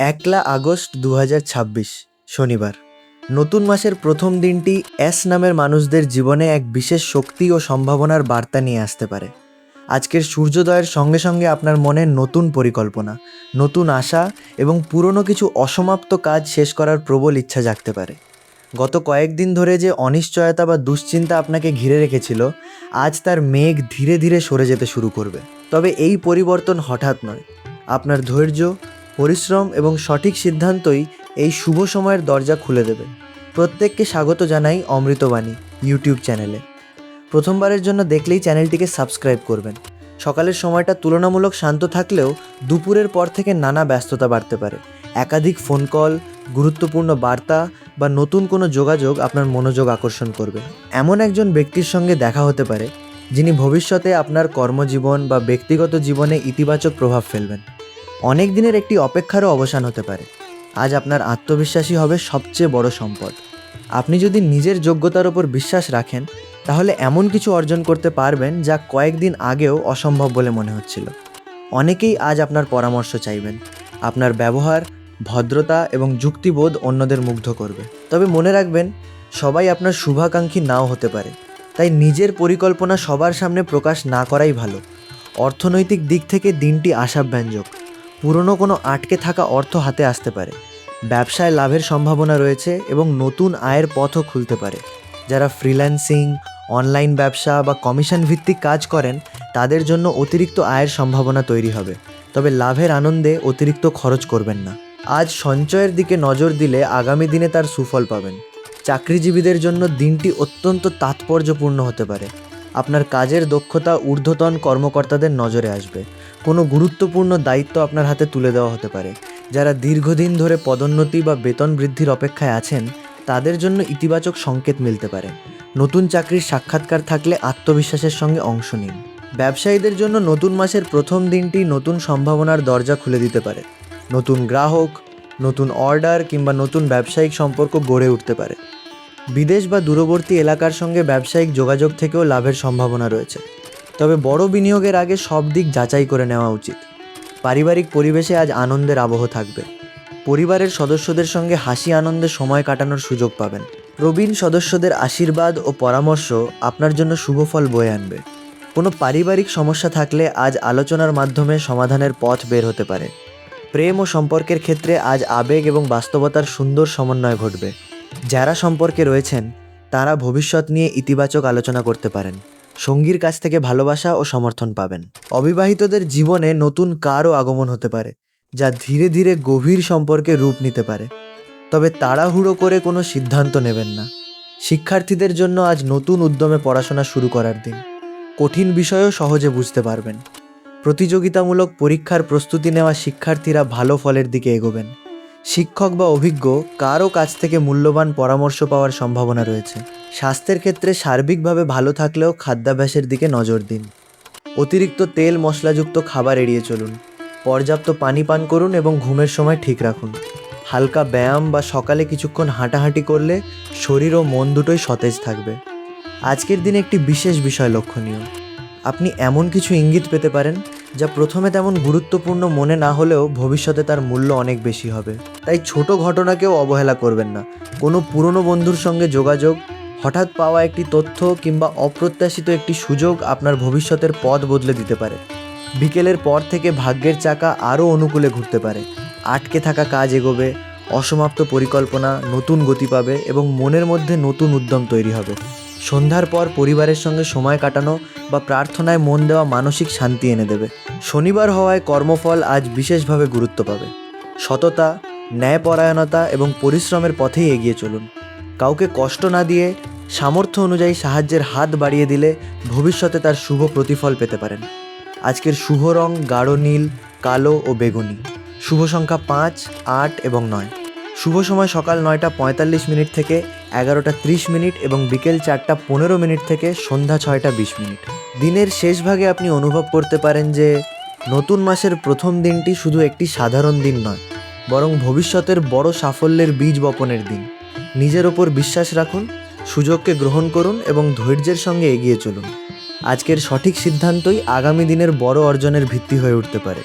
একলা আগস্ট ২০২৬ শনিবার। নতুন মাসের প্রথম দিনটি এস নামের মানুষদের জীবনে এক বিশেষ শক্তি ও সম্ভাবনার বার্তা নিয়ে আসতে পারে। আজকের সূর্যোদয়ের সঙ্গে সঙ্গে আপনার মনে নতুন পরিকল্পনা, নতুন আশা এবং পুরনো কিছু অসমাপ্ত কাজ শেষ করার প্রবল ইচ্ছা জাগতে পারে। গত কয়েকদিন ধরে যে অনিশ্চয়তা বা দুশ্চিন্তা আপনাকে ঘিরে রেখেছিল, আজ তার মেঘ ধীরে ধীরে সরে যেতে শুরু করবে। তবে এই পরিবর্তন হঠাৎ নয়। আপনার ধৈর্য, পরিশ্রম এবং সঠিক সিদ্ধান্তই এই শুভ সময়ের দরজা খুলে দেবে। প্রত্যেককে স্বাগত জানাই অমৃতবাণী ইউটিউব চ্যানেলে। প্রথমবারের জন্য দেখলেই চ্যানেলটিকে সাবস্ক্রাইব করবেন। সকালের সময়টা তুলনামূলক শান্ত থাকলেও দুপুরের পর থেকে নানা ব্যস্ততা বাড়তে পারে। একাধিক ফোন কল, গুরুত্বপূর্ণ বার্তা বা নতুন কোনো যোগাযোগ আপনার মনোযোগ আকর্ষণ করবে। এমন একজন ব্যক্তির সঙ্গে দেখা হতে পারে যিনি ভবিষ্যতে আপনার কর্মজীবন বা ব্যক্তিগত জীবনে ইতিবাচক প্রভাব ফেলবেন। অনেক দিনের একটি অপেক্ষারও অবসান হতে পারে। আজ আপনার আত্মবিশ্বাসী হবে সবচেয়ে বড় সম্পদ। আপনি যদি নিজের যোগ্যতার ওপর বিশ্বাস রাখেন, তাহলে এমন কিছু অর্জন করতে পারবেন যা কয়েকদিন আগেও অসম্ভব বলে মনে হচ্ছিল। অনেকেই আজ আপনার পরামর্শ চাইবেন। আপনার ব্যবহার, ভদ্রতা এবং যুক্তিবোধ অন্যদের মুগ্ধ করবে। তবে মনে রাখবেন, সবাই আপনার শুভাকাঙ্ক্ষী নাও হতে পারে। তাই নিজের পরিকল্পনা সবার সামনে প্রকাশ না করাই ভালো। অর্থনৈতিক দিক থেকে দিনটি আশাব্যঞ্জক। পুরনো কোনো আটকে থাকা অর্থ হাতে আসতে পারে। ব্যবসায় লাভের সম্ভাবনা রয়েছে এবং নতুন আয়ের পথও খুলতে পারে। যারা ফ্রিল্যান্সিং, অনলাইন ব্যবসা বা কমিশন ভিত্তিক কাজ করেন, তাদের জন্য অতিরিক্ত আয়ের সম্ভাবনা তৈরি হবে। তবে লাভের আনন্দে অতিরিক্ত খরচ করবেন না। আজ সঞ্চয়ের দিকে নজর দিলে আগামী দিনে তার সুফল পাবেন। চাকরিজীবীদের জন্য দিনটি অত্যন্ত তাৎপর্যপূর্ণ হতে পারে। আপনার কাজের দক্ষতা ঊর্ধ্বতন কর্মকর্তাদের নজরে আসবে। কোনো গুরুত্বপূর্ণ দায়িত্ব আপনার হাতে তুলে দেওয়া হতে পারে। যারা দীর্ঘদিন ধরে পদোন্নতি বা বেতন বৃদ্ধির অপেক্ষায় আছেন, তাদের জন্য ইতিবাচক সংকেত মিলতে পারে। নতুন চাকরির সাক্ষাৎকার থাকলে আত্মবিশ্বাসের সঙ্গে অংশ নিন। ব্যবসায়ীদের জন্য নতুন মাসের প্রথম দিনটি নতুন সম্ভাবনার দরজা খুলে দিতে পারে। নতুন গ্রাহক, নতুন অর্ডার কিংবা নতুন ব্যবসায়িক সম্পর্ক গড়ে উঠতে পারে। বিদেশ বা দূরবর্তী এলাকার সঙ্গে ব্যবসায়িক যোগাযোগ থেকেও লাভের সম্ভাবনা রয়েছে। তবে বড় বিনিয়োগের আগে সব দিক যাচাই করে নেওয়া উচিত। পারিবারিক পরিবেশে আজ আনন্দের আবহ থাকবে। পরিবারের সদস্যদের সঙ্গে হাসি আনন্দে সময় কাটানোর সুযোগ পাবেন। প্রবীণ সদস্যদের আশীর্বাদ ও পরামর্শ আপনার জন্য শুভ ফল বয়ে আনবে। কোনো পারিবারিক সমস্যা থাকলে আজ আলোচনার মাধ্যমে সমাধানের পথ বের হতে পারে। প্রেম ও সম্পর্কের ক্ষেত্রে আজ আবেগ এবং বাস্তবতার সুন্দর সমন্বয় ঘটবে। যারা সম্পর্কে রয়েছেন, তারা ভবিষ্যৎ নিয়ে ইতিবাচক আলোচনা করতে পারেন। সঙ্গীর কাছ থেকে ভালোবাসা ও সমর্থন পাবেন। অবিবাহিতদের জীবনে নতুন কারও আগমন হতে পারে, যা ধীরে ধীরে গভীর সম্পর্কে রূপ নিতে পারে। তবে তাড়াহুড়ো করে কোনো সিদ্ধান্ত নেবেন না। শিক্ষার্থীদের জন্য আজ নতুন উদ্যমে পড়াশোনা শুরু করার দিন। কঠিন বিষয়ও সহজে বুঝতে পারবেন। প্রতিযোগিতামূলক পরীক্ষার প্রস্তুতি নেওয়া শিক্ষার্থীরা ভালো ফলের দিকে এগোবেন। শিক্ষক বা অভিজ্ঞ কারও কাছ থেকে মূল্যবান পরামর্শ পাওয়ার সম্ভাবনা রয়েছে। স্বাস্থ্যের ক্ষেত্রে সার্বিকভাবে ভালো থাকলেও খাদ্যাভ্যাসের দিকে নজর দিন। অতিরিক্ত তেল মশলাযুক্ত খাবার এড়িয়ে চলুন। পর্যাপ্ত পানি পান করুন এবং ঘুমের সময় ঠিক রাখুন। হালকা ব্যায়াম বা সকালে কিছুক্ষণ হাঁটাহাঁটি করলে শরীর ও মন দুটোই সতেজ থাকবে। আজকের দিনে একটি বিশেষ বিষয় লক্ষণীয়। আপনি এমন কিছু ইঙ্গিত পেতে পারেন যা প্রথমে তেমন গুরুত্বপূর্ণ মনে না হলেও ভবিষ্যতে তার মূল্য অনেক বেশি হবে। তাই ছোট ঘটনাকেও অবহেলা করবেন না। কোনো পুরনো বন্ধুর সঙ্গে যোগাযোগ, হঠাৎ পাওয়া একটি তথ্য কিংবা অপ্রত্যাশিত একটি সুযোগ আপনার ভবিষ্যতের পথ বদলে দিতে পারে। বিকেলের পর থেকে ভাগ্যের চাকা আরও অনুকূলে ঘুরতে পারে। আটকে থাকা কাজ এগোবে, অসমাপ্ত পরিকল্পনা নতুন গতি পাবে এবং মনের মধ্যে নতুন উদ্যম তৈরি হবে। সন্ধ্যার পর পরিবারের সঙ্গে সময় কাটানো বা প্রার্থনায় মন দেওয়া মানসিক শান্তি এনে দেবে। শনিবার হওয়ায় কর্মফল আজ বিশেষভাবে গুরুত্ব পাবে। সততা, ন্যায়পরায়ণতা এবং পরিশ্রমের পথেই এগিয়ে চলুন। কাউকে কষ্ট না দিয়ে সামর্থ্য অনুযায়ী সাহায্যের হাত বাড়িয়ে দিলে ভবিষ্যতে তার শুভ প্রতিফল পেতে পারেন। আজকের শুভ রং গাঢ় নীল, কালো ও বেগুনি। শুভ সংখ্যা 5, 8 এবং 9। শুভ সময় সকাল 9:45 থেকে 11:30 এবং বিকেল 4:15 থেকে সন্ধ্যা 6:20। দিনের শেষ ভাগে আপনি অনুভব করতে পারেন যে নতুন মাসের প্রথম দিনটি শুধু একটি সাধারণ দিন নয়, বরং ভবিষ্যতের বড় সাফল্যের বীজ বপনের দিন। নিজের ওপর বিশ্বাস রাখুন, সুযোগকে গ্রহণ করুন এবং ধৈর্যের সঙ্গে এগিয়ে চলুন। আজকের সঠিক সিদ্ধান্তই আগামী দিনের বড় অর্জনের ভিত্তি হয়ে উঠতে পারে।